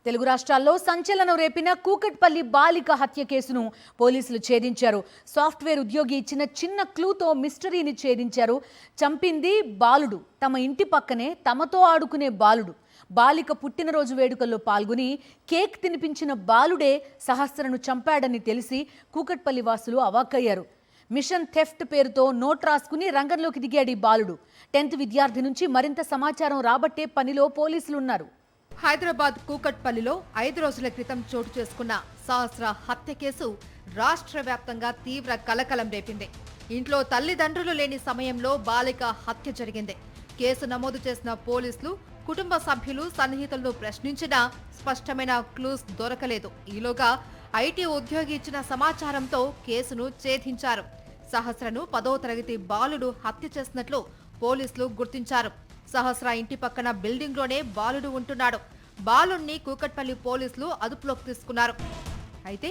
తెలుగు రాష్ట్రాల్లో సంచలనం రేపిన కూకట్పల్లి బాలిక హత్య కేసును పోలీసులు ఛేదించారు. సాఫ్ట్వేర్ ఉద్యోగి ఇచ్చిన చిన్న క్లూతో మిస్టరీని ఛేదించారు. చంపింది బాలుడు, తమ ఇంటి పక్కనే తమతో ఆడుకునే బాలుడు. బాలిక పుట్టినరోజు వేడుకల్లో పాల్గొని కేక్ తినిపించిన బాలుడే సహస్రను చంపాడని తెలిసి కూకట్పల్లి వాసులు అవాక్కయ్యారు. మిషన్ థెఫ్ట్ పేరుతో నోట్ రాసుకుని రంగంలోకి దిగాడు ఈ బాలుడు. 10th విద్యార్థి నుంచి మరింత సమాచారం రాబట్టే పనిలో పోలీసులున్నారు. హైదరాబాద్ కూకట్పల్లిలో 5 రోజుల క్రితం చోటు చేసుకున్న సహస్ర హత్య కేసు రాష్ట్ర వ్యాప్తంగా తీవ్ర కలకలం రేపింది. ఇంట్లో తల్లిదండ్రులు లేని సమయంలో బాలిక హత్య జరిగింది. కేసు నమోదు చేసిన పోలీసులు కుటుంబ సభ్యులు సన్నిహితులను ప్రశ్నించినా స్పష్టమైన క్లూస్ దొరకలేదు. ఈలోగా ఐటీ ఉద్యోగి ఇచ్చిన సమాచారంతో కేసును ఛేదించారు. సహస్రను 10వ తరగతి బాలుడు హత్య చేసినట్లు పోలీసులు గుర్తించారు. సహస్ర ఇంటి పక్కన బిల్డింగ్ లోనే బాలుడు ఉంటున్నాడు. బాలుణ్ణి కూకట్పల్లి పోలీసులు అదుపులోకి తీసుకున్నారు. అయితే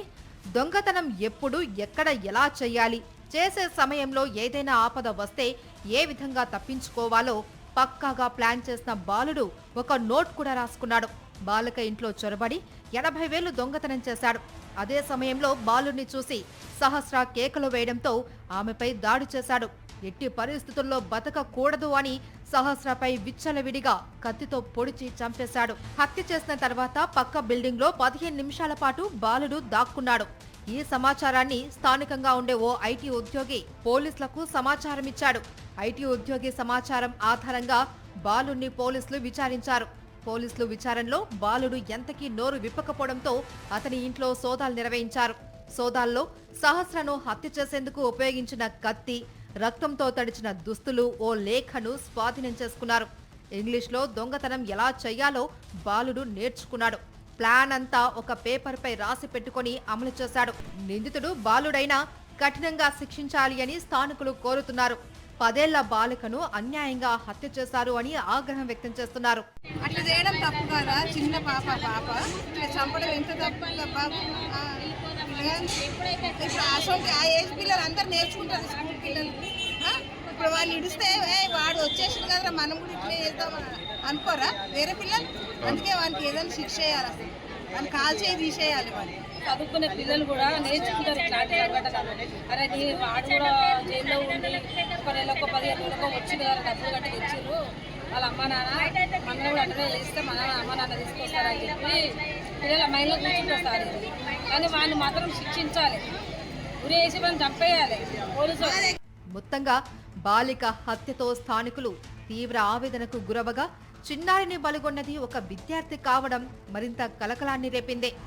దొంగతనం ఎప్పుడు, ఎక్కడ, ఎలా చేయాలి, చేసే సమయంలో ఏదైనా ఆపద వస్తే ఏ విధంగా తప్పించుకోవాలో పక్కాగా ప్లాన్ చేసిన బాలుడు ఒక నోట్ కూడా రాసుకున్నాడు. బాలిక ఇంట్లో చొరబడి 80,000 దొంగతనం చేశాడు. అదే సమయంలో బాలుడిని చూసి సహస్ర కేకలు వేయడంతో ఆమెపై దాడి చేశాడు. ఎట్టి పరిస్థితుల్లో బతకకూడదు అని సహస్రపై విచ్చలవిడిగా కత్తితో పొడిచి చంపేశాడు. హత్య చేసిన తర్వాత పక్క బిల్డింగ్ లో 15 నిమిషాల పాటు బాలుడు దాక్కున్నాడు. ఈ సమాచారాన్ని స్థానికంగా ఉండే ఓ ఐటీ ఉద్యోగి పోలీసులకు సమాచారం ఇచ్చాడు. ఐటీ ఉద్యోగి సమాచారం ఆధారంగా బాలుడిని పోలీసులు విచారించారు. పోలీసులు విచారణలో బాలుడు ఎంతకీ నోరు విప్పకపోవడంతో అతని ఇంట్లో సోదాలు నిర్వహించారు. సోదాల్లో సహస్రను హత్య చేసేందుకు ఉపయోగించిన కత్తి, రక్తంతో తడిచిన దుస్తులు, ఓ లేఖను స్వాధీనం చేసుకున్నారు. ఇంగ్లీష్లో దొంగతనం ఎలా చేయాలో బాలుడు నేర్చుకున్నాడు. ప్లాన్ అంతా ఒక పేపర్ పై రాసి పెట్టుకుని అమలు చేశాడు. నిందితుడు బాలుడైనా కఠినంగా శిక్షించాలి అని స్థానికులు కోరుతున్నారు. 10 ఏళ్ల బాలికను అన్యాయంగా హత్య చేశారు అని ఆగ్రహం వ్యక్తం చేస్తున్నారు. అట్లా చేయడం తప్పు కదా, చిన్న పాప ఇట్లా చంపడం ఎంత తప్పు బాబు. ఇప్పుడు అసలు ఆ ఏజ్ పిల్లలు అందరు నేర్చుకుంటారు, స్కూల్ పిల్లలు. ఇప్పుడు వాళ్ళు ఇడిస్తే వాడు వచ్చేసింది కదా, మనం కూడా ఇట్లే చేద్దాం అనుకోరా వేరే పిల్లలు. అందుకే వానికి ఏదైనా శిక్ష చేయాలి, అసలు వాడిని కాల్ చేయి తీసేయాలి. వాళ్ళు చదువుకునే పిల్లలు కూడా నేర్చుకుంటారు ఇట్లాంటి సంఘటనలు. అరే వాడు కూడా జైల్లో ఉండి ఒక నెలకు 15 నెలలకు వచ్చింది కదా, డబ్బులు కట్టి తెచ్చిర్రు వాళ్ళ అమ్మ నాన్న, మన కూడా అట్లనే చేస్తే మన అమ్మ నాన్న తీసుకొస్తారని చెప్పి పిల్లల మైండ్లో కూర్చుంటారు. కానీ వాడిని మాత్రం శిక్షించాలి, ఉరి వేసి మనం చంపేయాలి పోలీసు. మొత్తంగా బాలిక హత్యతో స్థానికులు తీవ్ర ఆవేదనకు గురవగా చిన్నారిని బలిగొన్నది ఒక విద్యార్థి కావడం మరింత కలకలాన్ని రేపింది.